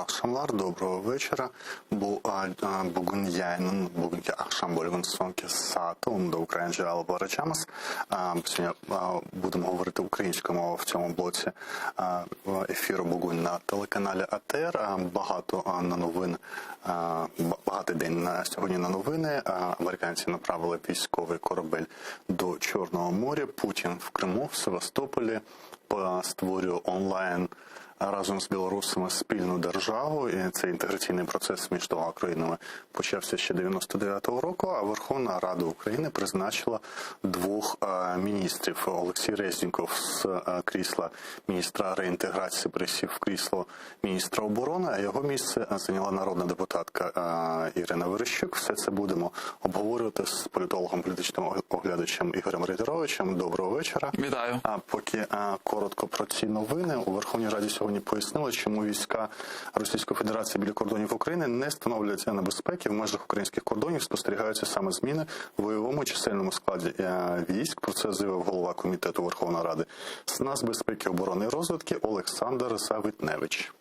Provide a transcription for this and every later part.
akşamlar, доброго вечора. Bugün yayının bugünkü akşam bölümünün sonki saati, onu da українською alacağımız. Сьогодні будемо говорити українською мовою в цьому блоці ефіру бugün на телеканалі АТР. Багатий день сьогодні на новини. Американці направили військовий корабель до Чорного моря. Путін в Криму, в Севастополі створює онлайн разом з білорусами спільну державу, і цей інтеграційний процес між двома країнами почався ще 99-го року, а Верховна Рада України призначила двох міністрів. Олексій Резніков з крісла міністра реінтеграції пересів в крісло міністра оборони, а його місце зайняла народна депутатка Ірина Верещук. Все це будемо обговорювати з політологом, політичним оглядачем Ігорем Рейтеровичем. Доброго вечора. Вітаю. А поки коротко про ці новини. У Верховній Раді сьогодні пояснили, чому війська Російської Федерації біля кордонів України не становлять небезпеки. В межах українських кордонів спостерігаються саме зміни в бойовому чисельному складі військ. Про це заявив голова Комітету Верховної Ради з нацбезпеки, оборони і розвідки Олександр Завитневич.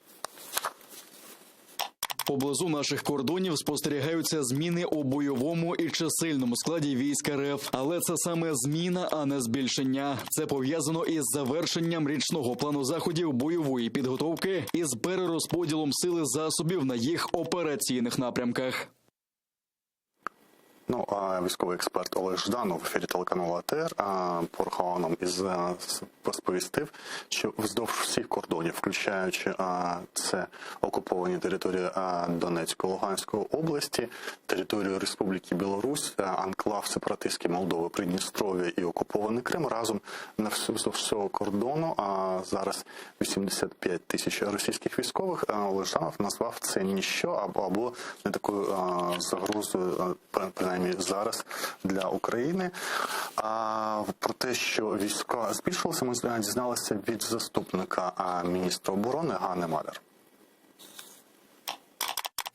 Поблизу наших кордонів спостерігаються зміни у бойовому і чисельному складі військ РФ. Але це саме зміна, а не збільшення. Це пов'язано із завершенням річного плану заходів бойової підготовки і з перерозподілом сили засобів на їх операційних напрямках. Військовий експерт Олег Жданов в ефірі телеканалу АТР порахував нам і розповістив, що вздовж всіх кордонів, включаючи це окуповані території Донецької, Луганської області, територію Республіки Білорусь, анклав сепаратистський Молдови, Придністров'я і окупований Крим, разом на всього кордону зараз 85 тисяч російських військових. Олег Жданов назвав це ніщо або не такою загрозою, принаймні зараз для України. Про те, що війська збільшилися, ми дізналися від заступника міністра оборони Ганни Маляр.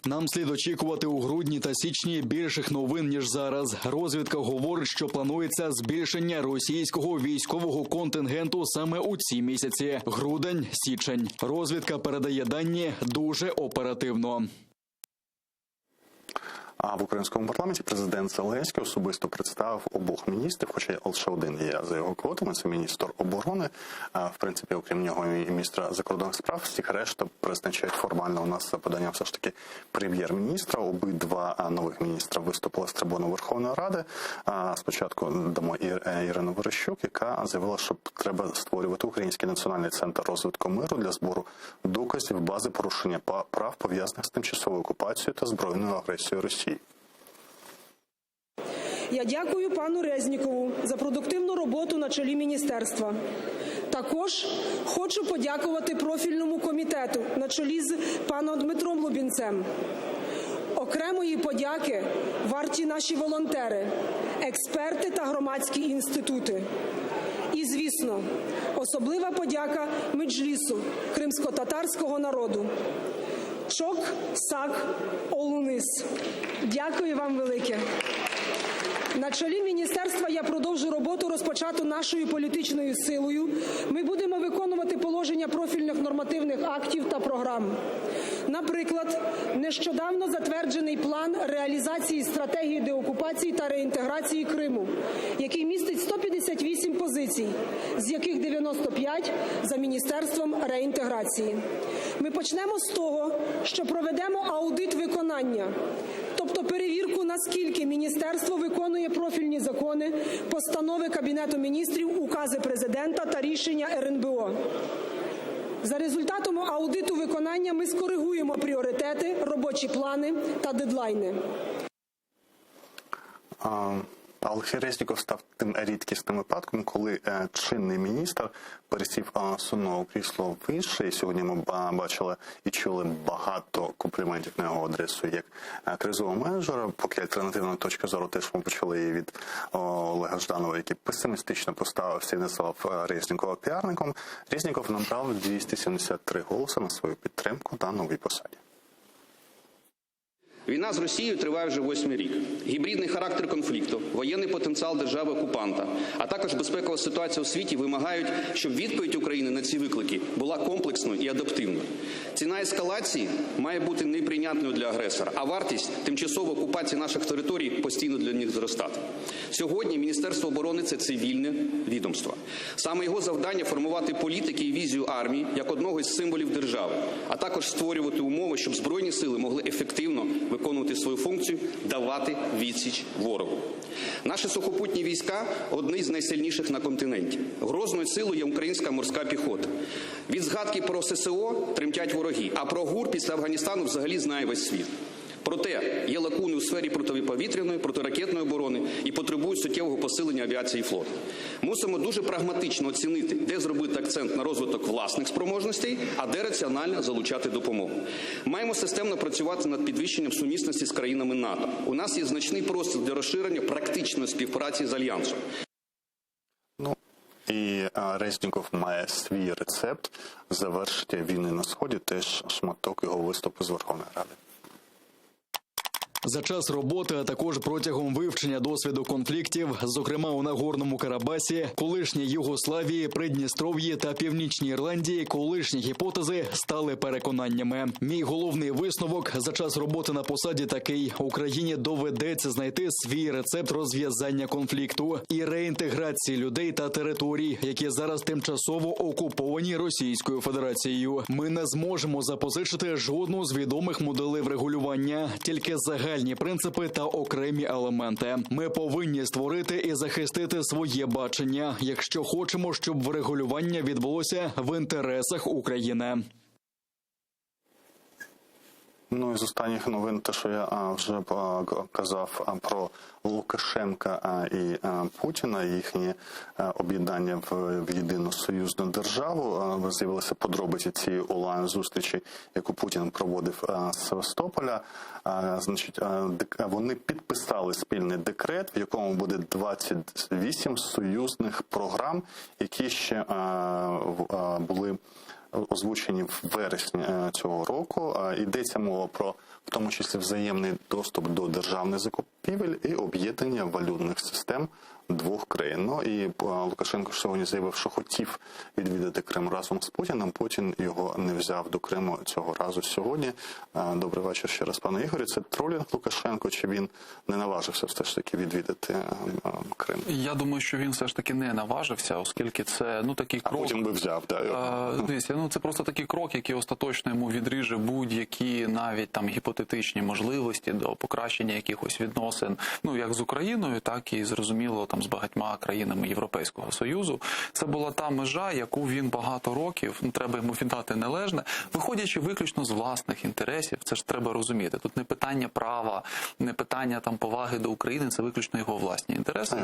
Нам слід очікувати у грудні та січні більших новин, ніж зараз. Розвідка говорить, що планується збільшення російського військового контингенту саме у ці місяці – грудень, січень. Розвідка передає дані дуже оперативно. А в українському парламенті президент Зеленський особисто представив обох міністрів, хоча лише один є за його квотами, це міністр оборони. В принципі, окрім нього і міністра закордонних справ, всіх решта призначають формально у нас за поданням все ж таки прем'єр-міністра. Обидва нових міністра виступили з трибуни Верховної Ради. Спочатку дамо Ірину Верещук, яка заявила, що треба створювати Український національний центр розвитку миру для збору доказів бази порушення прав, пов'язаних з тимчасовою окупацією та збройною агресією Росії. Я дякую пану Резнікову за продуктивну роботу на чолі міністерства. Також хочу подякувати профільному комітету на чолі з паном Дмитром Лубінцем. Окремої подяки варті наші волонтери, експерти та громадські інститути. І, звісно, особлива подяка Меджлісу кримсько-татарського народу. Чок, сак, олунис. Дякую вам велике. На чолі міністерства я продовжу роботу, розпочату нашою політичною силою. Ми будемо виконувати положення профільних нормативних актів та програм. Наприклад, нещодавно затверджений план реалізації стратегії деокупації та реінтеграції Криму, який містить 158 позицій, з яких 95 за Міністерством реінтеграції. Ми почнемо з того, що проведемо аудит виконання, тобто перевірку, наскільки міністерство виконує профільні закони, постанови Кабінету міністрів, укази президента та рішення РНБО. За результатом аудиту виконання ми скоригуємо пріоритети, робочі плани та дедлайни. Олексій Резніков став тим рідкісним випадком, коли чинний міністр пересів з одного крісла в інше. І сьогодні ми бачили і чули багато компліментів на його адресу як кризового менеджера. Поки альтернативна точка зору теж ми почули її від Олега Жданова, який песимістично поставився і назвав Резнікова піарником. Резніков набрав 273 голоси на свою підтримку на новій посаді. Війна з Росією триває вже 8-й рік. Гібридний характер конфлікту, воєнний потенціал держави-окупанта, а також безпекова ситуація у світі вимагають, щоб відповідь України на ці виклики була комплексною і адаптивною. Ціна ескалації має бути неприйнятною для агресора, а вартість тимчасової окупації наших територій постійно для них зростати. Сьогодні Міністерство оборони – це цивільне відомство. Саме його завдання – формувати політики і візію армії як одного із символів держави, а також створювати умови, щоб Збройні сили могли ефективно виконувати свою функцію – давати відсіч ворогу. Наші сухопутні війська – одні з найсильніших на континенті. Грозною силою є українська морська піхота. Від згадки про ССО тремтять вороги, а про ГУР після Афганістану взагалі знає весь світ. Проте є лакуни у сфері протиповітряної, протиракетної оборони і потребують суттєвого посилення авіації і флоту. Мусимо дуже прагматично оцінити, де зробити акцент на розвиток власних спроможностей, а де раціонально залучати допомогу. Маємо системно працювати над підвищенням сумісності з країнами НАТО. У нас є значний простір для розширення практичної співпраці з Альянсом. І Резніков має свій рецепт завершення війни на Сході, теж шматок його виступу з Верховної Ради. За час роботи, а також протягом вивчення досвіду конфліктів, зокрема у Нагорному Карабасі, колишній Югославії, Придністров'ї та Північній Ірландії, колишні гіпотези стали переконаннями. Мій головний висновок за час роботи на посаді такий: Україні доведеться знайти свій рецепт розв'язання конфлікту і реінтеграції людей та територій, які зараз тимчасово окуповані Російською Федерацією. Ми не зможемо запозичити жодну з відомих моделей врегулювання, тільки загальні принципи та окремі елементи. Ми повинні створити і захистити своє бачення, якщо хочемо, щоб врегулювання відбулося в інтересах України. Ну і з останніх новин, те, що я вже казав про Лукашенка і Путіна, їхнє об'єднання в єдину союзну державу. З'явилися подробиці цієї онлайн-зустрічі, яку Путін проводив з Севастополя. Значить, вони підписали спільний декрет, в якому буде 28 союзних програм, які ще були озвучені в вересні цього року. Йдеться мова про, в тому числі, взаємний доступ до державних закупівель і об'єднання валютних систем двох країн. Ну і Лукашенко сьогодні заявив, що хотів відвідати Крим разом з Путіним. Путін його не взяв до Криму цього разу сьогодні. Добрий вечір ще раз, пане Ігорі. Це тролінг Лукашенко, чи він не наважився все ж таки відвідати Крим? Я думаю, що він все ж таки не наважився, оскільки це такий крок. А Путін би взяв, так. Дивіться, це просто такий крок, який остаточно йому відріже будь-які навіть там гіпотетичні можливості до покращення якихось відносин, як з Україною, так і зрозуміло з багатьма країнами Європейського Союзу. Це була та межа, яку він багато років, треба йому віддати належне, виходячи виключно з власних інтересів. Це ж треба розуміти. Тут не питання права, не питання поваги до України, це виключно його власні інтереси.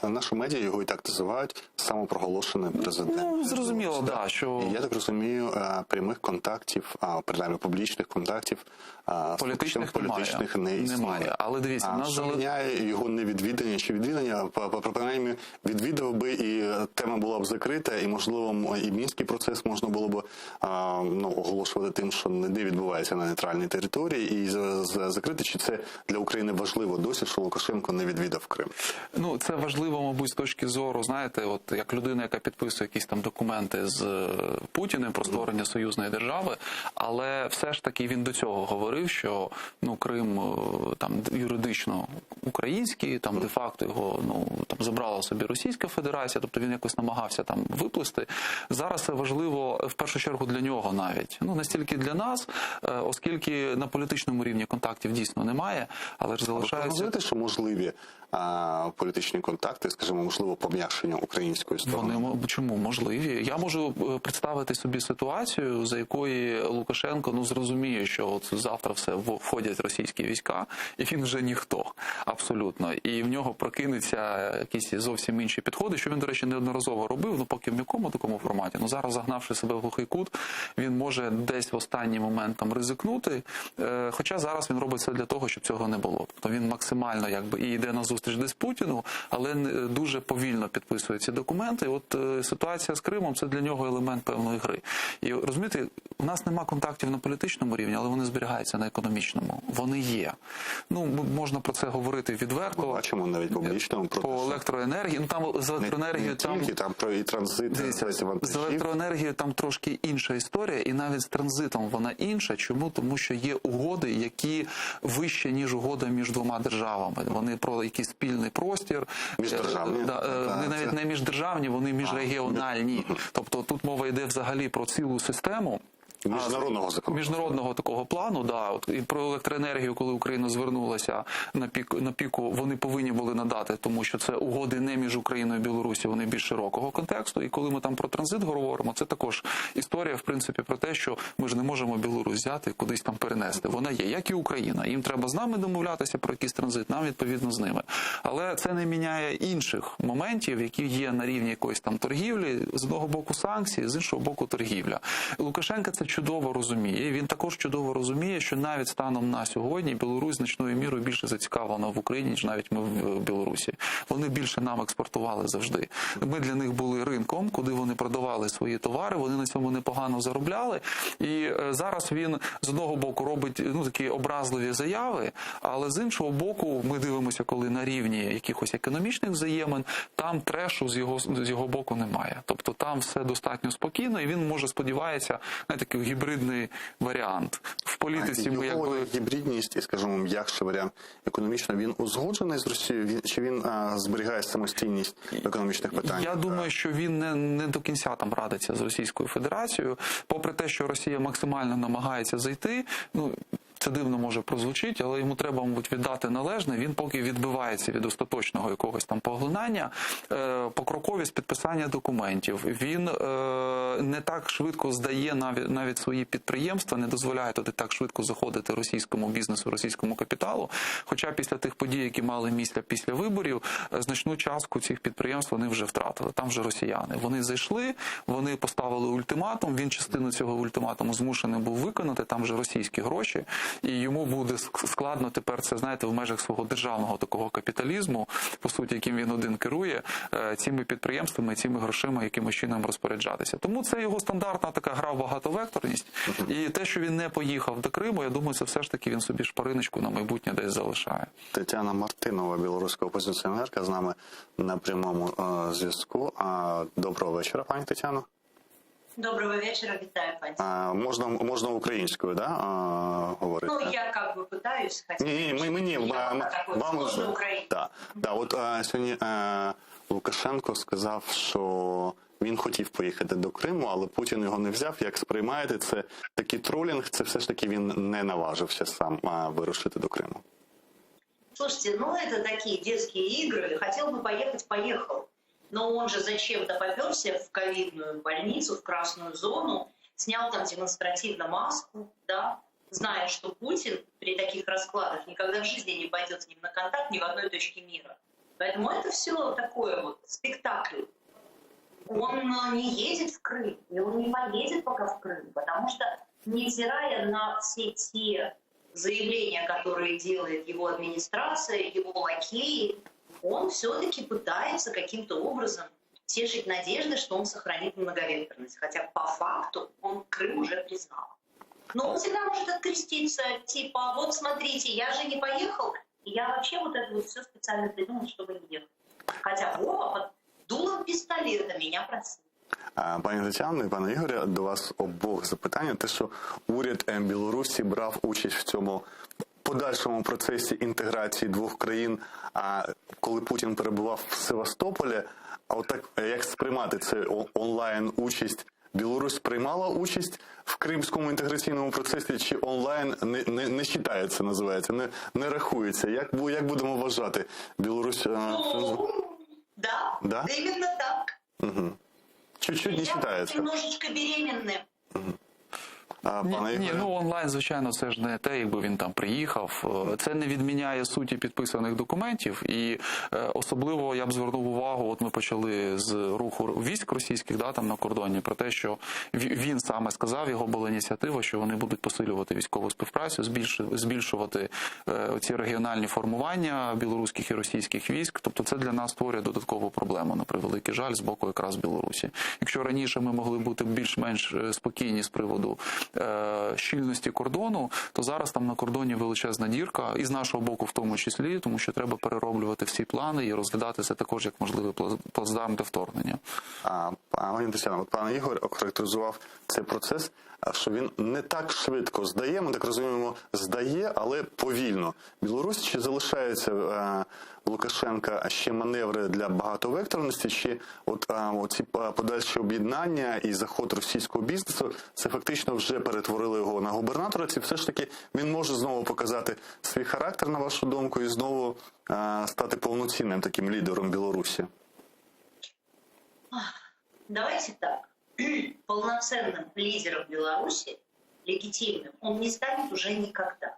Наші медіа його і так називають самопроголошений президент. Зрозуміло, що... І я так розумію, прямих контактів, принаймні публічних контактів, політичних не існує. Немає. Але дивіться, що міняє його невідвідання чи відвідання, принаймні відвідав би, і тема була б закрита, і, можливо, і мінський процес можна було б оголошувати тим, що не відбувається на нейтральній території, і закрити. Чи це для України важливо досі, що Лукашенко не відвідав Крим? Це важливо, мабуть, з точки зору, знаєте, як людина, яка підписує якісь документи з Путіним про створення союзної держави, але все ж таки він до цього говорив, що Крим юридично український, де-факто його забрала собі Російська Федерація, тобто він якось намагався виплисти. Зараз це важливо в першу чергу для нього навіть. Не стільки для нас, оскільки на політичному рівні контактів дійсно немає, але ж залишається... Ви розумієте, що можливі політичні контакти, скажімо, можливо, пом'якшення української сторони? Чому можливі? Я можу представити собі ситуацію, за якої Лукашенко зрозуміє, що завтра входять російські війська, і він вже ніхто, абсолютно. І в нього прокинуться якісь зовсім інші підходи, що він, до речі, неодноразово робив, поки в м'якому такому форматі. Зараз, загнавши себе в глухий кут, він може десь в останній момент ризикнути, хоча зараз він робить все для того, щоб цього не було. Тобто він максимально і йде на зустріч зустріч десь Путіну, але дуже повільно підписує ці документи. От ситуація з Кримом – це для нього елемент певної гри. І розумієте, у нас нема контактів на політичному рівні, але вони зберігаються на економічному. Вони є. Ну, можна про це говорити відверто. Ми бачимо навіть публічно по електроенергії. Ну, там з електроенергією там про і транзит, з електроенергією там трошки інша історія, і навіть з транзитом вона інша. Чому? Тому що є угоди, які вище, ніж угода між двома державами. Вони про якийсь спільний простір. Міждержавні? Вони навіть не міждержавні, вони міжрегіональні. Тобто тут мова йде взагалі про цілу систему. Міжнародного закону. Міжнародного такого плану, да. От і про електроенергію, коли Україна звернулася на піку, вони повинні були надати, тому що це угоди не між Україною і Білорусі, вони більш широкого контексту. І коли ми там про транзит говоримо, це також історія, в принципі, про те, що ми ж не можемо Білорусь взяти і кудись там перенести. Вона є, як і Україна. Їм треба з нами домовлятися про якийсь транзит, нам відповідно з ними. Але це не міняє інших моментів, які є на рівні якоїсь там торгівлі, з одного боку санкції, з іншого боку торгівля. Лукашенко це чудово розуміє. Він також чудово розуміє, що навіть станом на сьогодні Білорусь значною мірою більше зацікавлена в Україні, ніж навіть ми в Білорусі. Вони більше нам експортували завжди. Ми для них були ринком, куди вони продавали свої товари, вони на цьому непогано заробляли. І зараз він з одного боку робить такі образливі заяви, але з іншого боку ми дивимося, коли на рівні якихось економічних взаємин, там трешу з його боку немає. Тобто там все достатньо спокійно, і він може сподівається на такий гібридний варіант. В політиці ми якби... Гібридність і, скажімо, м'якший варіант економічно, він узгоджений з Росією, чи він зберігає самостійність в економічних питаннях? Я думаю, що він не до кінця там радиться з Російською Федерацією. Попри те, що Росія максимально намагається зайти, це дивно може прозвучити, але йому треба, мабуть, віддати належне. Він поки відбивається від остаточного якогось там поглинання, покроковість підписання документів. Він не так швидко здає навіть свої підприємства, не дозволяє туди так швидко заходити російському бізнесу, російському капіталу. Хоча після тих подій, які мали місце після виборів, значну частку цих підприємств вони вже втратили. Там вже росіяни. Вони зайшли, вони поставили ультиматум, він частину цього ультиматуму змушений був виконати, там вже російські гроші. І йому буде складно тепер це, знаєте, в межах свого державного такого капіталізму, по суті, яким він один керує, цими підприємствами, цими грошима, якимось чином розпоряджатися. Тому це його стандартна така гра в багатовекторність. І те, що він не поїхав до Криму, я думаю, це все ж таки він собі шпариночку на майбутнє десь залишає. Тетяна Мартинова, білоруська опозиціонерка, з нами на прямому зв'язку. Доброго вечора, пані Тетяно. Доброго вечора, вітаю, пані. Можна українською, да, говорити? Ну, я как бы пытаюсь, хотя... Ні, вам... От сьогодні Лукашенко сказав, що він хотів поїхати до Криму, але Путін його не взяв. Як сприймаєте, це такий тролінг, це все ж таки він не наважився сам вирушити до Криму? Слушайте, это такие детские игры. Хотел бы поехать, поехал. Но он же зачем-то попёрся в ковидную больницу, в красную зону, снял там демонстративно маску, да, зная, что Путин при таких раскладах никогда в жизни не пойдет с ним на контакт ни в одной точке мира. Поэтому это все такое вот спектакль. Он не едет в Крым, и он не поедет пока в Крым, потому что, невзирая на все те заявления, которые делает его администрация, его лакеи, он все-таки пытается каким-то образом тешить надежды, что он сохранит многовекторность. Хотя по факту он Крым уже признал. Но он всегда может откреститься, типа, вот смотрите, я же не поехал, и я вообще вот это вот все специально придумал, чтобы не ехать. Хотя Вова под дулом пистолета меня просил. Пані Тетяно і пане Ігоря, до вас обох запитання. Те, що уряд Білорусі брав участь в цьому подальшому процесі інтеграції двох країн, коли Путін перебував в Севастополі, а отак, як сприймати це онлайн-участь? Білорусь приймала участь в кримському інтеграційному процесі, чи онлайн не вважається, називається, не рахується? Як будемо вважати? Білорусь... Да, именно так. Угу. Чуть-чуть не считается. Немножечко беременным. Пане Ні, Ігоре? ну онлайн, звичайно, це ж не те, якби він там приїхав. Це не відміняє суті підписаних документів. І особливо я б звернув увагу, от ми почали з руху військ російських, да, там на кордоні, про те, що він саме сказав, його була ініціатива, що вони будуть посилювати військову співпрацю, збільшувати ці регіональні формування білоруських і російських військ. Тобто це для нас створює додаткову проблему, на превеликий жаль, з боку якраз Білорусі. Якщо раніше ми могли бути більш-менш спокійні з приводу щільності кордону, то зараз там на кордоні величезна дірка, і з нашого боку в тому числі, тому що треба перероблювати всі плани і розглядати це також як можливий плацдарм для вторгнення. Пані Тетяно, пан Ігор охарактеризував цей процес, що він не так швидко здає, ми так розуміємо, здає, але повільно. Білорусь чи залишається в Лукашенка ще маневри для багатовекторності, чи оці подальші об'єднання і заход російського бізнесу, це фактично вже перетворили його на губернатора, чи все ж таки він може знову показати свій характер, на вашу думку, і знову стати повноцінним таким лідером Білорусі? Давайте так. Полноценным лидером Беларуси, легитимным, он не станет уже никогда.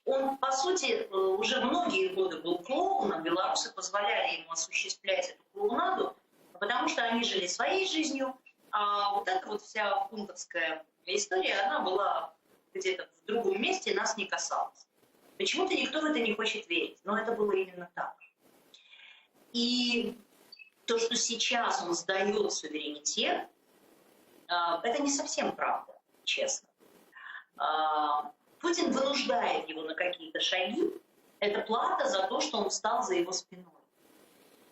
Он, по сути, уже многие годы был клоуном. Белорусы позволяли ему осуществлять эту клоунаду, потому что они жили своей жизнью, а вот эта вот вся пунктовская история, она была где-то в другом месте и нас не касалась. Почему-то никто в это не хочет верить, но это было именно так. И то, что сейчас он сдает суверенитет, это не совсем правда, честно. Путин вынуждает его на какие-то шаги. Это плата за то, что он встал за его спиной.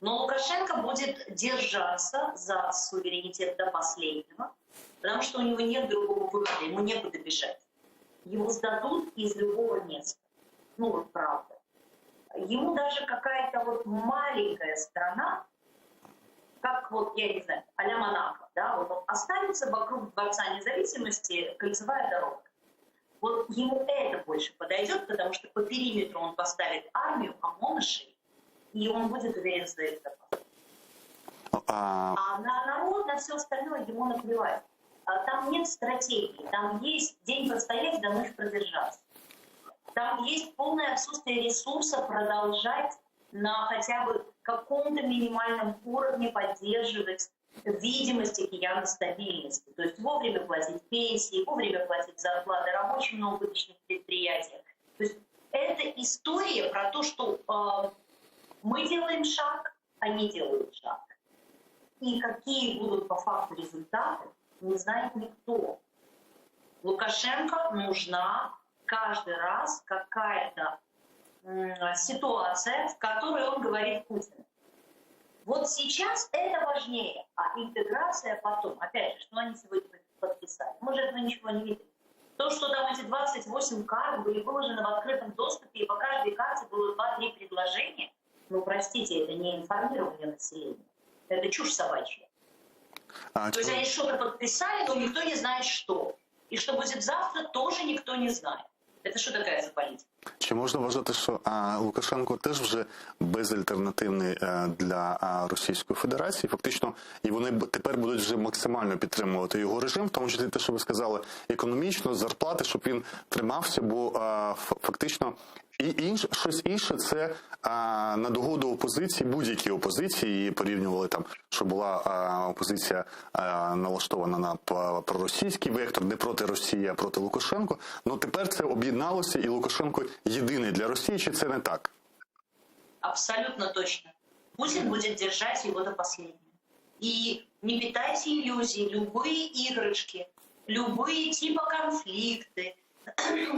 Но Лукашенко будет держаться за суверенитет до последнего, потому что у него нет другого выхода, ему некуда бежать. Его сдадут из любого места. Ну вот правда. Ему даже какая-то вот маленькая страна, как вот, я не знаю, а-ля Монако, да, вот он останется вокруг Дворца Независимости кольцевая дорога. Вот ему это больше подойдет, потому что по периметру он поставит армию ОМОНовцев, и он будет уверен в своей безопасности. А на народ, на все остальное ему наплевать. Там нет стратегии, там есть день простоять, до ночи продержаться. Там есть полное отсутствие ресурса продолжать на хотя бы каком-то минимальном уровне поддерживать видимость океана стабильности. То есть вовремя платить пенсии, вовремя платить зарплаты рабочим на убыточных предприятиях. То есть это история про то, что мы делаем шаг, они делают шаг. И какие будут по факту результаты, не знает никто. Лукашенко нужна каждый раз какая-то ситуация, в которой он говорит Путину. Вот сейчас это важнее, а интеграция потом. Опять же, что они сегодня подписали? Мы же этого ничего не видели. То, что там эти 28 карт были выложены в открытом доступе, и по каждой карте было 2-3 предложения, ну, простите, это не информирование населения. Это чушь собачья. То есть они что-то подписали, но никто не знает, что. И что будет завтра, тоже никто не знает. Це що таке за політика? Чи можна вважати, що Лукашенко теж вже безальтернативний для Російської Федерації? Фактично, і вони тепер будуть вже максимально підтримувати його режим, в тому числі те, що ви сказали, економічно, зарплати, щоб він тримався, бо фактично щось інше це на догоду опозиції, будь-якій опозиції, і порівнювали там, що була опозиція налаштована на проросійський вектор, не проти Росії, а проти Лукашенко. Ну тепер це об'єдналося, і Лукашенко єдиний для Росії, чи це не так? Абсолютно точно. Путин будет держать его до последнего. И не питайте иллюзий, любые игрышки, любые типа конфликты,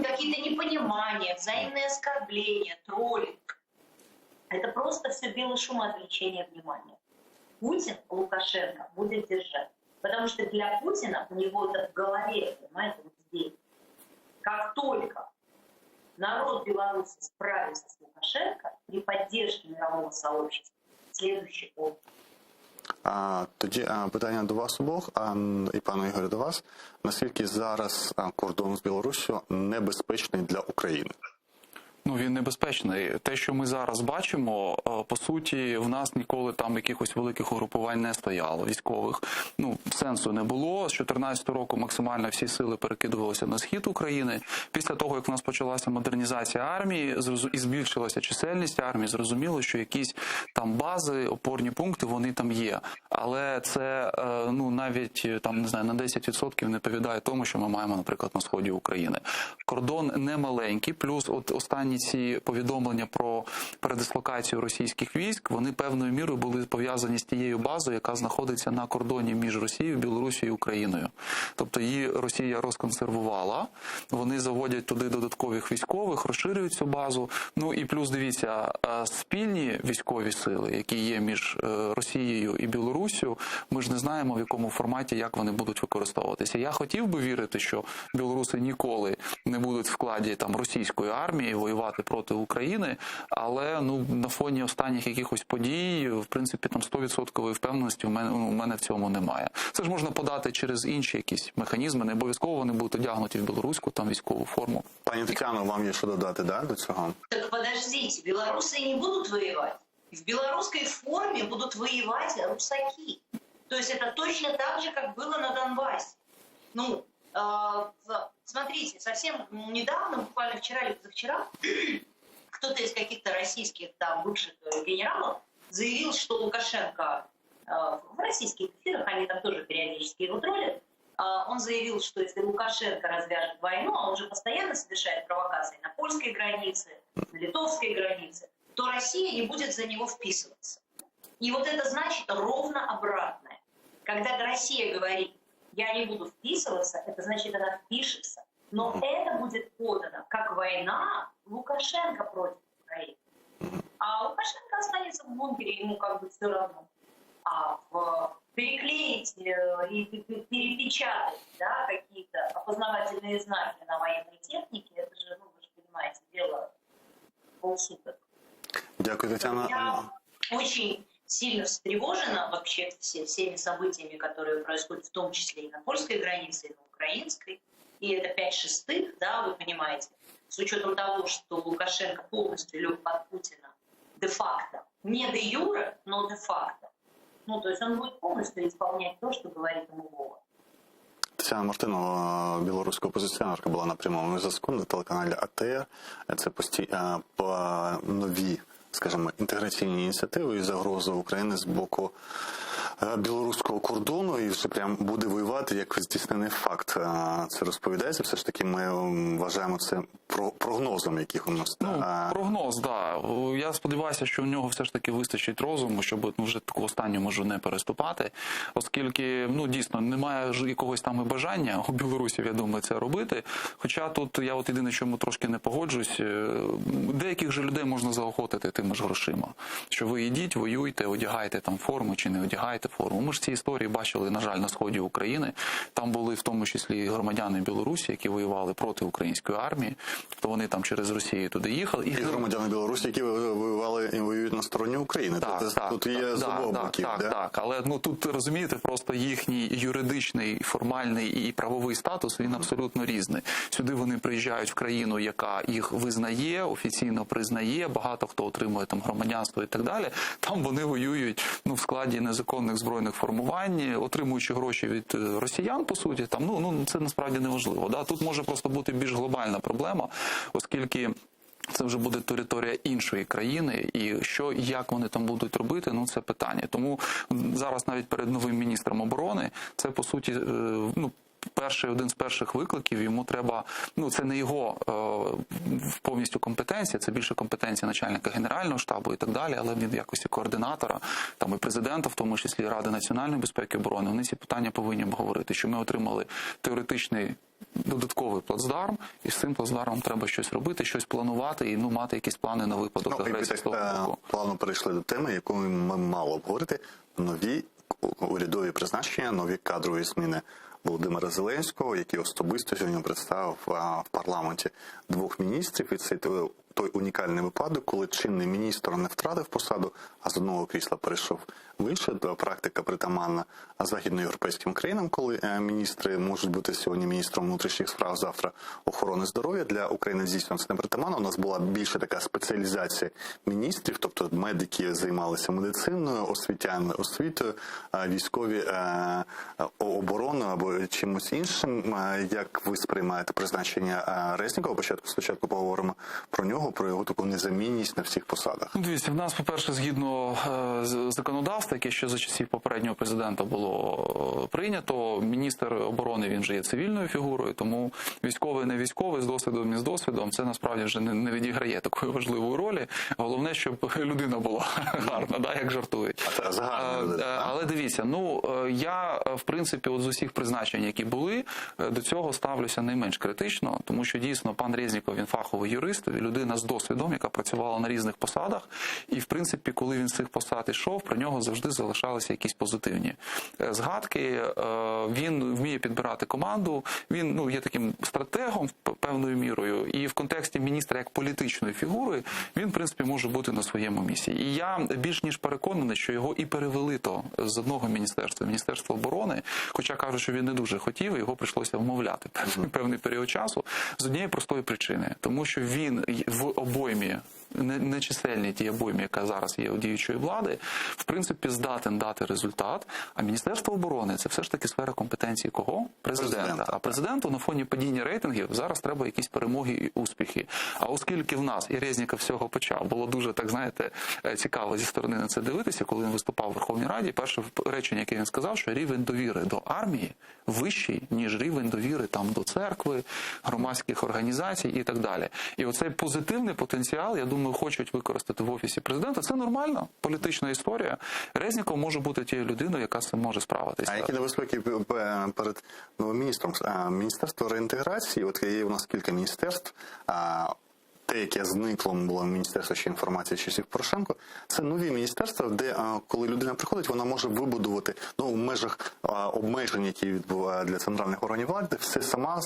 какие-то непонимания, взаимные оскорбления, троллинг. Это просто все белый шум отвлечения внимания. Путин Лукашенко будет держать. Потому что для Путина, у него это в голове, понимаете, вот здесь. Как только народ Беларуси справится с Лукашенко при поддержке мирового сообщества, следующий опыт. Тоді питання до вас обох, і пане Ігорю, до вас. Наскільки зараз кордон з Білоруссю небезпечний для України? Ну, він небезпечний. Те, що ми зараз бачимо, по суті, в нас ніколи там якихось великих угрупувань не стояло, військових. Ну, сенсу не було. З 2014 року максимально всі сили перекидувалися на схід України. Після того, як в нас почалася модернізація армії і збільшилася чисельність армії, зрозуміло, що якісь там бази, опорні пункти, вони там є. Але це, ну, навіть, там, не знаю, на 10% не відповідає тому, що ми маємо, наприклад, на сході України. Кордон не маленький, плюс от останні ці повідомлення про передислокацію російських військ, вони певною мірою були пов'язані з тією базою, яка знаходиться на кордоні між Росією, Білорусією і Україною. Тобто її Росія розконсервувала, вони заводять туди додаткових військових, розширюють цю базу. Ну і плюс, дивіться, спільні військові сили, які є між Росією і Білорусією, ми ж не знаємо, в якому форматі, як вони будуть використовуватися. Я хотів би вірити, що білоруси ніколи не будуть в складі там російської армії воювати проти України, але ну на фоні останніх якихось подій, в принципі, там 100% впевненості у мене в цьому немає. Це ж можна подати через інші якісь механізми, не обов'язково вони будуть одягнуті в білоруську там військову форму. Пані Тетяно, вам є що додати, да, до цього? Так подождите, белорусы не будут воевать. В белорусской форме будут воевать русаки. То есть это точно так же, как было на Донбассе. Ну, смотрите, совсем недавно, буквально вчера или позавчера, кто-то из каких-то российских там бывших генералов заявил, что Лукашенко в российских эфирах, они там тоже периодически его троллят, он заявил, что если Лукашенко развяжет войну, а он же постоянно совершает провокации на польской границе, на литовской границе, то Россия не будет за него вписываться. И вот это значит ровно обратное. Когда Россия говорит, я не буду вписываться, это значит, она впишется. Но это будет подано как война Лукашенко против Украины. А Лукашенко останется в бункере, ему как бы все равно. А переклеить и перепечатать, да, какие-то опознавательные знаки на военной технике, это же, ну, вы же понимаете, дело полсуток. Дякую, Тетяна. Я очень сильно встревожена вообще всеми событиями, которые происходят в том числе и на польской границе, и на украинской. И это 5/6, да, вы понимаете, с учетом того, что Лукашенко полностью лег под Путина де-факто. Не де-юре, но де-факто. Ну, то есть он будет полностью исполнять то, что говорит ему Вова. Тетяна Мартинова, білоруська опозиціонерка, була на прямому зв'язку на телеканалі АТР. Це по нові, скажімо, інтеграційні ініціативи і загрози України з боку білоруського кордону, і вже прям буде воювати як здійснений факт. Це розповідається. Все ж таки ми вважаємо це прогнозом, яких у нас. Ну, прогноз, да. Я сподіваюся, що у нього все ж таки вистачить розуму, щоб вже таку останню межу не переступати, оскільки, ну, дійсно, немає якогось там і бажання у білорусів, я думаю, це робити. Хоча тут я от єдине, чому трошки не погоджусь, деяких же людей можна заохотити тими ж грошима. Що ви йдіть, воюйте, одягайте там форму чи не одягайте форму. Ми ж ці історії бачили, на жаль, на сході України. Там були в тому числі і громадяни Білорусі, які воювали проти української армії. То вони там через Росію туди їхали. І громадяни Білорусі, які воювали і воюють на стороні України. Тут є з обох боків. Так. Але ну тут, розумієте, просто їхній юридичний, формальний і правовий статус, він абсолютно різний. Сюди вони приїжджають в країну, яка їх визнає, офіційно признає, багато хто отримує там громадянство і так далі. Там вони воюють, ну, в складі незаконних збройних формувань, отримуючи гроші від росіян, по суті, там, ну це насправді неважливо. Да? Тут може просто бути більш глобальна проблема, оскільки це вже буде територія іншої країни, і що, як вони там будуть робити, ну це питання. Тому зараз навіть перед новим міністром оборони це, по суті, ну, один з перших викликів, йому треба, ну це не його повністю компетенція, це більше компетенція начальника Генерального штабу і так далі, але він в якості координатора, там і президента, в тому числі Ради національної безпеки і оборони, вони ці питання повинні обговорити, що ми отримали теоретичний додатковий плацдарм, і з цим плацдармом треба щось робити, щось планувати і, ну, мати якісь плани на випадок агресії з того боку. Плавно перейшли до теми, яку ми мало обговорити. Нові урядові призначення, нові кадрові зміни Володимира Зеленського, який особисто сьогодні представив в парламенті двох міністрів. І це той унікальний випадок, коли чинний міністр не втратив посаду, а з одного крісла перейшов вища практика притаманна західноєвропейським країнам, коли міністри можуть бути сьогодні міністром внутрішніх справ, завтра охорони здоров'я. Для України дійсно це не притаманно. У нас була більше така спеціалізація міністрів, тобто медики займалися медициною, освітяни освітою, військові обороною або чимось іншим. Як ви сприймаєте призначення Резнікова? Спочатку поговоримо про нього, про його таку незамінність на всіх посадах. Дивіться, в нас, по-перше, згідно законодавства, яке ще за часів попереднього президента було прийнято, міністр оборони, він же є цивільною фігурою, тому військовий, не військовий, з досвідом, не з досвідом, це насправді вже не відіграє такої важливої ролі. Головне, щоб людина була гарна, да, як жартують. Але дивіться, я, в принципі, от з усіх призначень, які були, до цього ставлюся найменш критично, тому що дійсно пан Резніков, він фаховий юрист, людина з досвідом, яка працювала на різних посадах, і в принципі, коли він з цих посад йшов, про нього завжди залишалися якісь позитивні згадки. Він вміє підбирати команду, він є таким стратегом певною мірою, і в контексті міністра як політичної фігури він, в принципі, може бути на своєму місці. І я більш ніж переконаний, що його і перевели то з одного міністерства, Міністерства оборони, хоча кажуть, що він не дуже хотів, його прийшлося вмовляти певний період часу, з однієї простої причини. Тому що він в обоймі, нечисельній тій обоймі, яка зараз є у діючої влади, в принципі, здатен дати результат. А Міністерство оборони – це все ж таки сфера компетенції кого? Президента. А президенту на фоні падіння рейтингів зараз треба якісь перемоги і успіхи. А оскільки в нас, і Резніков всього почав, було дуже, так знаєте, цікаво зі сторони на це дивитися, коли він виступав у Верховній Раді, перше речення, яке він сказав, що рівень довіри до армії вищий, ніж рівень довіри там до церкви, громадських організацій і так далі. І оцей позитивний потенціал, я думаю, хочуть використати в Офісі Президента. Це нормально, політична історія. Резніков може бути тією людиною, яка з цим може справитися. А які небезпеки перед новим міністром? Міністерство реінтеграції, от є у нас кілька міністерств, те, яке зникло було Міністерство ще інформації часів Порошенко, це нові міністерства, де коли людина приходить, вона може вибудувати в межах обмежень, які відбувають для центральних органів влади, все сама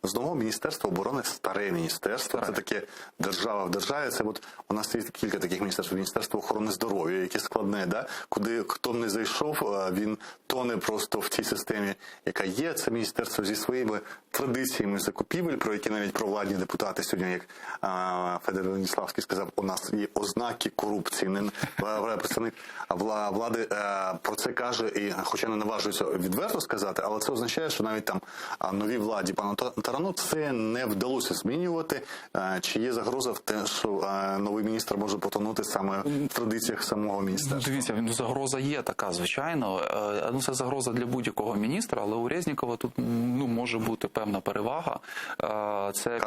з нового Міністерства оборони, старе міністерство. Це таке держава в державі. Це от у нас є кілька таких міністерств. Міністерство охорони здоров'я, яке складне, да? Куди хто б не зайшов, він тоне просто в цій системі, яка є. Це міністерство зі своїми традиціями закупівель, про які навіть провладні депутати сьогодні, як Федір Веніславський сказав, у нас є ознаки корупції. Представник влади про це каже, і хоча не наважується відверто сказати, але це означає, що навіть там новій владі пану Тарану це не вдалося змінювати. Чи є загроза в те, що новий міністр може потонути саме в традиціях самого міністерства? Дивіться, загроза є така, звичайно. Це загроза для будь-якого міністра, але у Резнікова тут може бути певна перевага. Це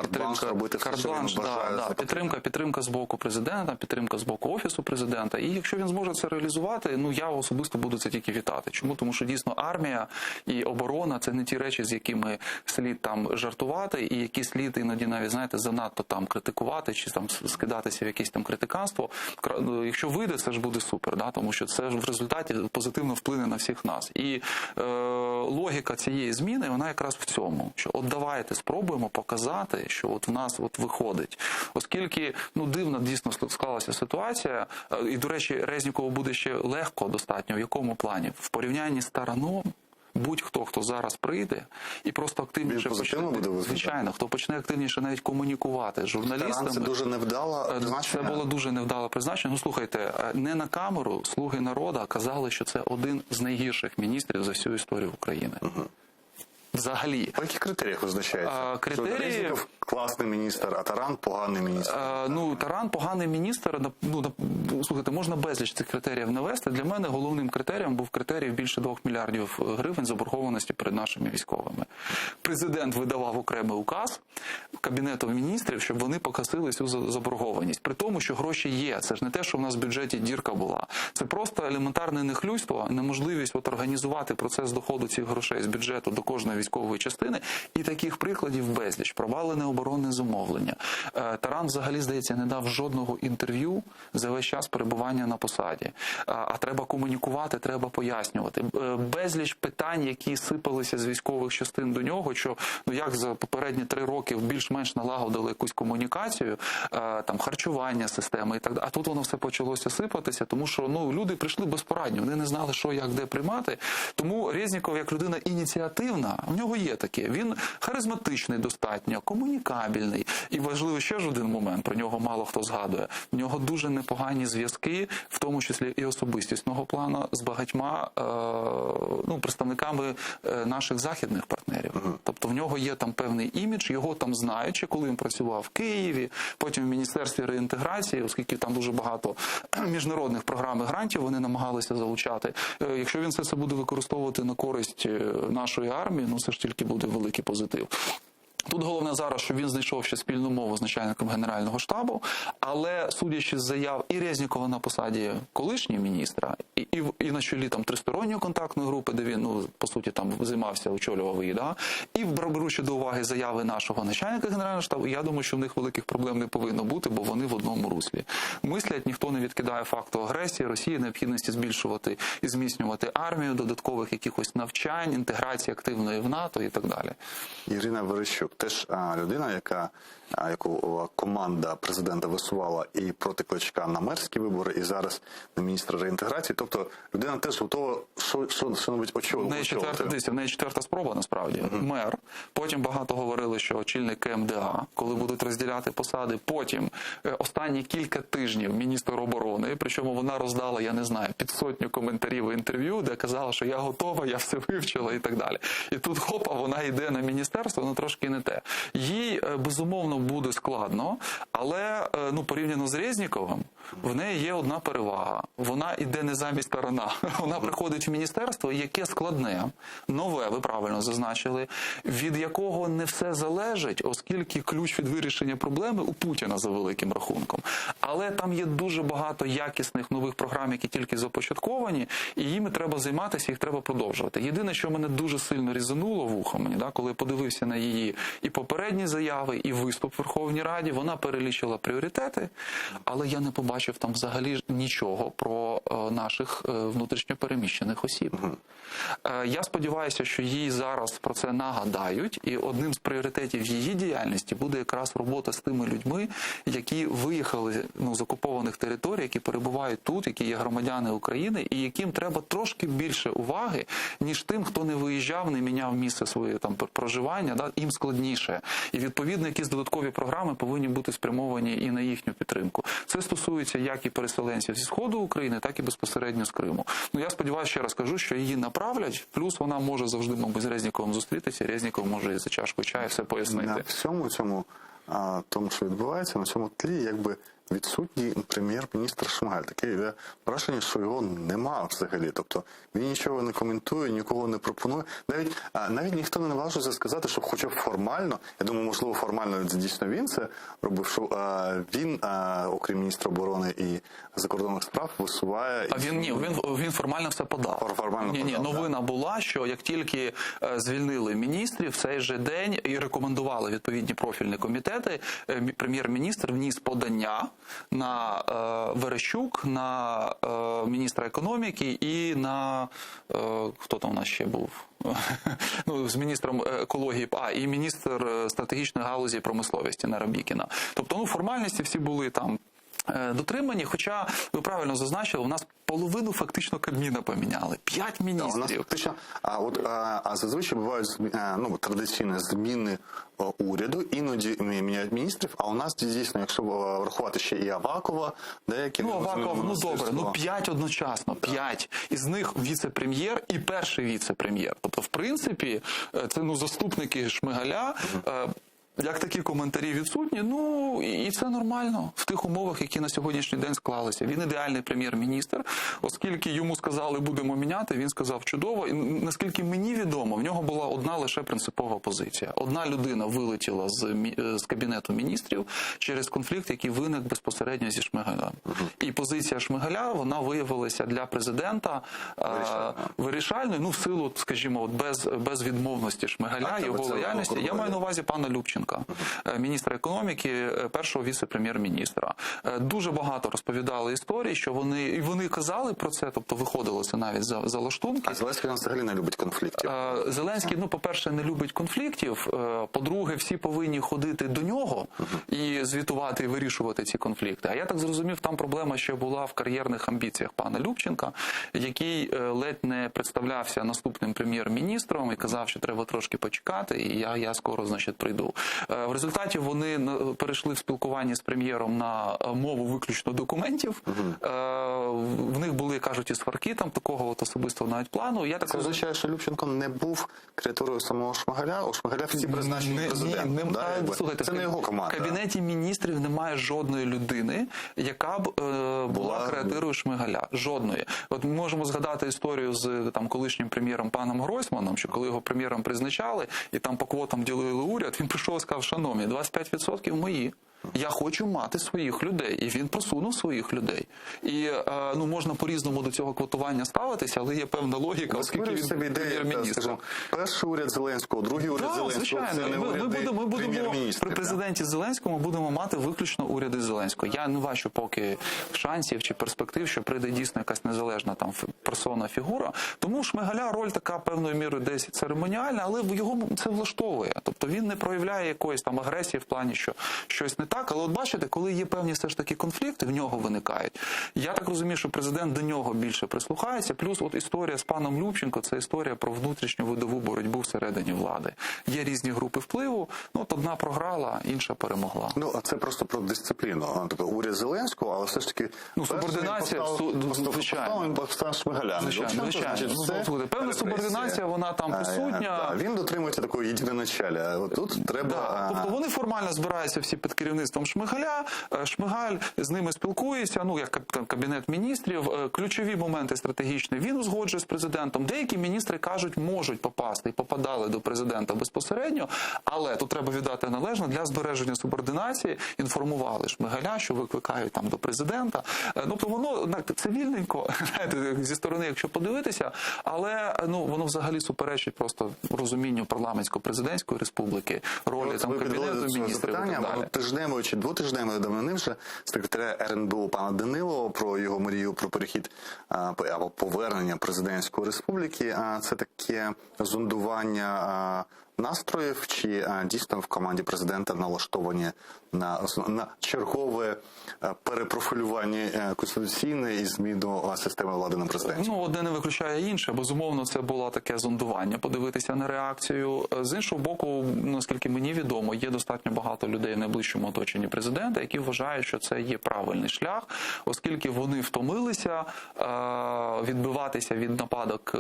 підтримка з боку президента, підтримка з боку Офісу Президента. І якщо він зможе це реалізувати, я особисто буду це тільки вітати. Чому? Тому що дійсно армія і оборона – це не ті речі, з якими слід там жартувати, і які слід іноді навіть, знаєте, занадто там критикувати, чи там скидатися в якесь там критиканство. Якщо вийде, це ж буде супер, да? Тому що це в результаті позитивно вплине на всіх нас. І логіка цієї зміни, вона якраз в цьому, що от давайте спробуємо показати, що от в нас от виходить. Оскільки, дивно дійсно склалася ситуація, і, до речі, Резнікову буде ще легко достатньо, в якому плані? В порівнянні з Тараном, будь-хто, хто зараз прийде, і просто активніше почне, звичайно, хто почне активніше навіть комунікувати з журналістами. Таран це дуже невдало призначення? Це було дуже невдале призначення. Слухайте, не на камеру «Слуги народу» казали, що це один з найгірших міністрів за всю історію України. Взагалі. По яких критеріях визначається? Критерії... Резніков класний міністр, а Таран поганий міністр. Таран поганий міністр. Слухайте, можна безліч цих критеріїв навести. Для мене головним критерієм був критерій більше 2 мільярдів гривень заборгованості перед нашими військовими. Президент видавав окремий указ Кабінету міністрів, щоб вони погасили цю заборгованість. При тому, що гроші є. Це ж не те, що в нас в бюджеті дірка була. Це просто елементарне нехлюйство, неможливість організувати процес доходу цих грошей з бюджету до кожної військової частини. І таких прикладів безліч. Провалене оборонне замовлення. Таран взагалі, здається, не дав жодного інтерв'ю за весь час перебування на посаді. А треба комунікувати, треба пояснювати. Безліч питань, які сипалися з військових частин до нього, що як за попередні 3 роки більш-менш налагодили якусь комунікацію, там харчування системи і так далі. А тут воно все почалося сипатися, тому що люди прийшли безпорадні, вони не знали, що, як, де приймати. Тому Резніков, як людина ініціативна, в нього є таке. Він харизматичний достатньо, комунікабельний. І важливо ще ж один момент, про нього мало хто згадує. В нього дуже непогані зв'язки, в тому числі і особистісного плану, з багатьма представниками наших західних партнерів. Тобто в нього є там певний імідж, його там знають, ще коли він працював в Києві, потім в Міністерстві реінтеграції, оскільки там дуже багато міжнародних програм і грантів вони намагалися залучати. Якщо він все це буде використовувати на користь нашої армії, це ж тільки буде великий позитив. Тут головне зараз, щоб він знайшов ще спільну мову з начальником Генерального штабу, але судячи з заяв і Резнікова на посаді колишнього міністра, і на чолі там тристоронньої контактної групи, де він, по суті, там займався, очолював її, і беручи до уваги заяви нашого начальника Генерального штабу, я думаю, що в них великих проблем не повинно бути, бо вони в одному руслі. Мислять, ніхто не відкидає факту агресії Росії, необхідності збільшувати і зміцнювати армію, додаткових якихось навчань, інтеграції активної в НАТО і так далі. Ірина Верещук теж людина, яку команда президента висувала і проти Кличка на мерські вибори, і зараз на міністра реінтеграції. Тобто людина теж готова що-небудь очолити. В неї 4-та спроба, насправді. Мер. Потім багато говорили, що очільник КМДА, коли будуть розділяти посади. Потім останні кілька тижнів міністр оборони, причому вона роздала, я не знаю, під 100 коментарів і інтерв'ю, де казала, що я готова, я все вивчила і так далі. І тут, хопа, вона йде на міністерство, воно трошки не те. Їй, безумовно, буде складно, але порівняно з Резніковим, в неї є одна перевага. Вона йде не замість Тарана. Вона приходить в міністерство, яке складне, нове, ви правильно зазначили, від якого не все залежить, оскільки ключ від вирішення проблеми у Путіна за великим рахунком. Але там є дуже багато якісних нових програм, які тільки започатковані, і їми треба займатися, їх треба продовжувати. Єдине, що мене дуже сильно різануло вухом, коли подивився на її і попередні заяви, і виступ в Верховній Раді, вона перелічила пріоритети, але я не побачив там взагалі нічого про наших внутрішньопереміщених осіб. Я сподіваюся, що їй зараз про це нагадають, і одним з пріоритетів її діяльності буде якраз робота з тими людьми, які виїхали з окупованих територій, які перебувають тут, які є громадяни України, і яким треба трошки більше уваги, ніж тим, хто не виїжджав, не міняв місце своє там проживання, їм складніше. І відповідно якісь додаткові програми повинні бути спрямовані і на їхню підтримку. Це стосується як і переселенців зі Сходу України, так і безпосередньо з Криму. Я сподіваюся, ще раз кажу, що її направлять, плюс вона може завжди, мабуть, з Резніковим зустрітися, Резніков може і за чашку чаю все пояснити. На всьому цьому, тому, що відбувається, на цьому тлі, відсутній прем'єр-міністр Шмигаль. Таке враження, що його нема взагалі. Тобто він нічого не коментує, нікого не пропонує. Навіть ніхто не наважується сказати, що хоча б формально, я думаю, можливо, формально дійсно він це робив, що він, окрім міністра оборони і закордонних справ, висуває... Він формально все подав. Новина була, що як тільки звільнили міністрів, в цей же день і рекомендували відповідні профільні комітети, прем'єр-міністр вніс подання на Верещук, на міністра економіки і на хто там у нас ще був? З міністром екології, і міністр стратегічної галузі і промисловості Нарабікіна. Тобто, формальності всі були там дотримані, хоча, ви правильно зазначили, у нас половину фактично Кабміна поміняли. 5 міністрів. У нас фактично, зазвичай бувають традиційні зміни уряду, іноді міняють міністрів, а у нас дійсно, якщо врахувати ще і Авакова, деякі... Аваков, добре, 5 одночасно, 5. Із них віце-прем'єр і перший віце-прем'єр. Тобто, в принципі, це заступники Шмигаля. Як такі коментарі відсутні, ну і це нормально в тих умовах, які на сьогоднішній день склалися. Він ідеальний прем'єр-міністр, оскільки йому сказали, будемо міняти, він сказав чудово. І наскільки мені відомо, в нього була одна лише принципова позиція. Одна людина вилетіла з Кабінету міністрів через конфлікт, який виник безпосередньо зі Шмигалем. І позиція Шмигаля, вона виявилася для президента вирішальною, ну в силу, скажімо, без відмовності Шмигаля, його лояльності. Я маю на увазі пана Любченка, міністра економіки, першого віце-прем'єр-міністра. Дуже багато розповідали історії, що вони казали про це, тобто виходило це навіть за лаштунки. А Зеленський взагалі не любить конфліктів. Зеленський, ну, по-перше, не любить конфліктів, по-друге, всі повинні ходити до нього і звітувати, і вирішувати ці конфлікти. А я так зрозумів, там проблема ще була в кар'єрних амбіціях пана Любченка, який ледь не представлявся наступним прем'єр-міністром і казав, що треба трошки почекати, і я скоро, значить, прийду. В результаті вони перейшли в спілкуванні з прем'єром на мову виключно документів. В них були, кажуть, і сварки там такого от особистого навіть плану. Я так Це означає, що Любченко не був креатурою самого Шмигаля, у Шмигаля всі призначені президентом. Слухайте, це не його команда. В Кабінеті міністрів немає жодної людини, яка б була креатурою Шмигаля. Жодної. От ми можемо згадати історію з там колишнім прем'єром паном Гройсманом, що коли його прем'єром призначали і там по квотам ділили уряд, він прийшов і сказав: шановні, 25% мої. Я хочу мати своїх людей. І він просунув своїх людей. І ну, можна по-різному до цього квотування ставитися, але є певна логіка, оскільки він прем'єр-міністр. Перший уряд Зеленського, другий уряд Зеленського. Звичайно. Це не Ми будемо при президенті Зеленському будемо мати виключно уряди Зеленського. Я не бачу поки шансів чи перспектив, що прийде дійсно якась незалежна там персона, фігура. Тому Шмигаля роль така певною мірою десь церемоніальна, але його це влаштовує. Тобто він не проявляє якоїсь там агресії в плані, що щось не так. Але от бачите, коли є певні все ж таки конфлікти, в нього виникають. Я так розумію, що президент до нього більше прислухається. Плюс от історія з паном Любченко – це історія про внутрішню видову боротьбу всередині влади. Є різні групи впливу, ну от одна програла, інша перемогла. Ну, а це просто про дисципліну. Тобто уряд Зеленського, але все ж таки... Ну, субординація, звичайно. Він поставив Шмигаля. Звичайно. Певна субординація, вона там присутня. Він дотримується такої єдиноначалля. Тут треба... Тобто вони формально збираються всі під керівництвом Шмигаля. Шмигаль з ними спілкується, ну, як Кабінет міністрів. Ключові моменти стратегічні він узгоджує з президентом. Деякі міністри кажуть, можуть попасти і попадали до президента безпосередньо, але тут треба віддати належно, для збереження субординації інформували Шмигаля, що викликають там до президента. Тобто воно цивільненько, знаєте, зі сторони, якщо подивитися, але ну, воно взагалі суперечить просто розумінню парламентсько-президентської республіки, ролі там Кабінету міністрів і так далі. Тижневою чи двотижневою давним вже секретаря РНБО пана Данилова про його мрію про перехід або повернення президентської республіки. Це таке зондування настроїв, чи дійсно в команді президента налаштовані на чергове перепрофілювання конституційне і зміну системи влади на президенті? Ну, одне не виключає інше. Безумовно, це було таке зондування, подивитися на реакцію. З іншого боку, наскільки мені відомо, є достатньо багато людей в найближчому оточенні президента, які вважають, що це є правильний шлях, оскільки вони втомилися відбиватися від нападок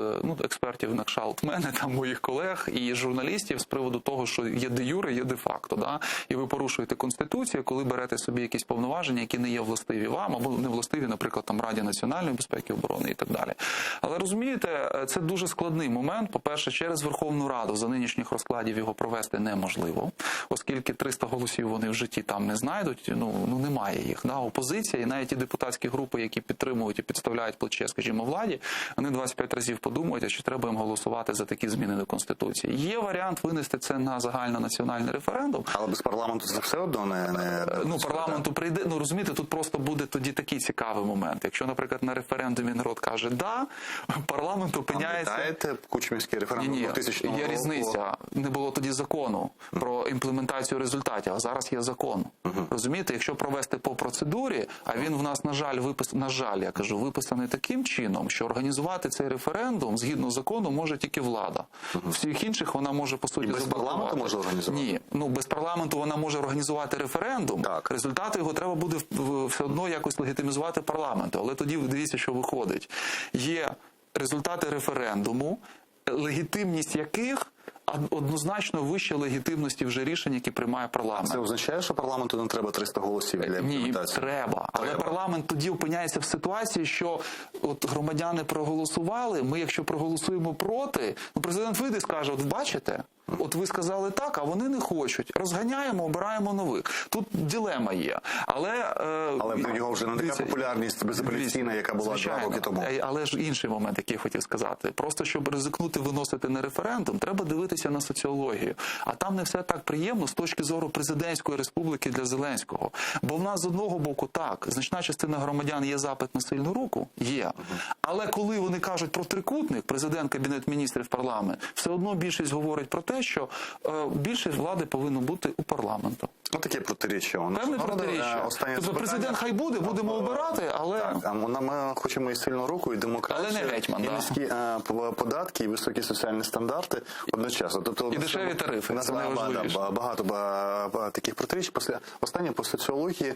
експертів на кшалт мене, там, моїх колег і журналістів з приводу того, що є де юре, є де факто. Да? І ви порушуєте Конституцію, коли берете собі якісь повноваження, які не є властиві вам, або не властиві, наприклад, там Раді національної безпеки і оборони і так далі. Але розумієте, це дуже складний момент. По-перше, через Верховну Раду за нинішніх розкладів його провести неможливо, оскільки 300 голосів вони в житті там не знайдуть, ну немає їх. Да? Опозиція і навіть ті депутатські групи, які підтримують і підставляють плече, скажімо, владі, вони 25 разів подумають, чи треба їм голосувати за такі зміни до Конституції. Є варіант винести це на загальнонаціональний референдум. Але без парламенту це все одно не парламенту прийде. Ну, розумієте, тут просто буде тоді такий цікавий момент. Якщо, наприклад, на референдумі народ каже «да», парламент опиняється... Пам'ятаєте Кучмівський референдум 2000 року? Є різниця. Не було тоді закону про імплементацію результатів, а зараз є закон. Розумієте, якщо провести по процедурі, а він в нас, на жаль, виписаний таким чином, що організувати цей референдум згідно закону може тільки влада. Всіх інших вона може, по суті, без парламенту може організувати? Ні. Ну, без парламенту вона може організувати референдум. Так. Результати його треба буде все одно якось легітимізувати парламенту. Але тоді дивіться, що виходить. Є результати референдуму, легітимність яких однозначно вище легітимності вже рішень, які приймає парламент. Це означає, що парламенту не треба 300 голосів для Ні, імплементації? треба. Але парламент тоді опиняється в ситуації, що от громадяни проголосували, ми якщо проголосуємо проти, президент вийде і скаже, от бачите, от ви сказали так, а вони не хочуть. Розганяємо, обираємо нових. Тут дилема є. Але в нього вже не така популярність безапеляційна, яка була 2 роки тому. Але ж інший момент, який я хотів сказати. Просто щоб ризикнути виносити на референдум, треба дивитися на соціологію. А там не все так приємно з точки зору президентської республіки для Зеленського. Бо в нас з одного боку так, значна частина громадян є запит на сильну руку, є. Але коли вони кажуть про трикутник, президент, кабінет міністрів, парламент, все одно більшість говорить про те, що більшість влади повинна бути у парламенту. Ну, таке протиріччя. Певне протиріччя. Тобто президент хай буде, будемо обирати, але... Так, ми хочемо і сильну руку, і демократію, Але не гетьман, і низькі податки, і високі соціальні стандарти одночасно. Тобто, І дешеві тарифи, це найважливіше. Багато таких протиріч. Останнє по соціології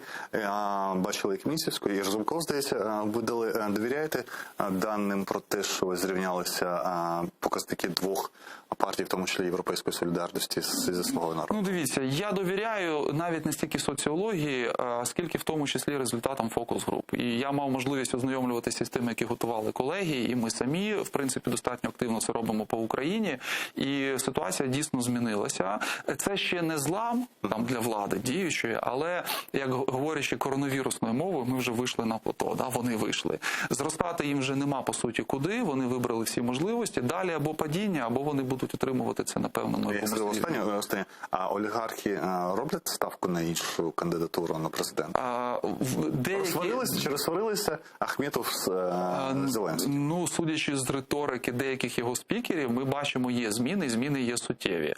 бачили і Кмісівську, і Разумков, здається, видали. Довіряєте даним про те, що зрівнялися показники двох партій, в тому числі Європейської солідарності зі свого народу? Ну, дивіться, я довіряю навіть не стільки соціології, скільки в тому числі результатам фокус-груп. І я мав можливість ознайомлюватися з тими, які готували колеги, і ми самі, в принципі, достатньо активно це робимо по Україні. І ситуація дійсно змінилася. Це ще не злам там для влади діючої, але, як говорячи коронавірусною мовою, ми вже вийшли на плато, да? Вони вийшли. Зростати їм вже нема, по суті, куди, вони вибрали всі можливості. Далі або падіння, або вони будуть отримувати це на певному якомусь рівні. Останнє. А олігархи роблять ставку на іншу кандидатуру на президента? Розсварилися Ахметов з Зеленським? Ну, судячи з риторики деяких його спікерів, ми бачимо, є зміни, і зміни є суттєві.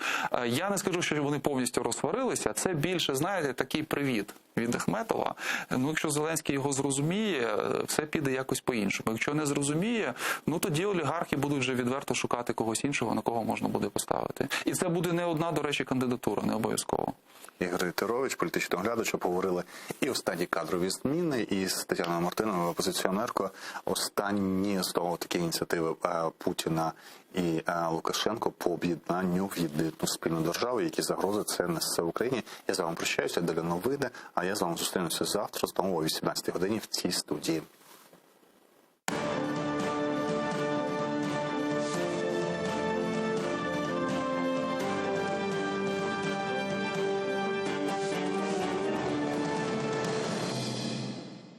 Я не скажу, що вони повністю розсварилися, це більше, знаєте, такий привіт від Ахметова. Ну, якщо Зеленський його зрозуміє, все піде якось по-іншому. Якщо не зрозуміє, ну тоді олігархи будуть вже відверто шукати когось іншого, на кого можна буде поставити. І це буде не одна, до речі, кандидатура, не обов'язково. Ігор Вікторович, політичний оглядач, поговорили і останні кадрові зміни, і з Тетяною Мартиновою, опозиціонеркою. Останні з того такі ініціативи Путіна і Лукашенко по об'єднанню в єдину спільну державу, які загрози це несе в Україні. Я з вами прощаюся, далі новини, а я з вами зустрінуся завтра, знову о 18 годині в цій студії.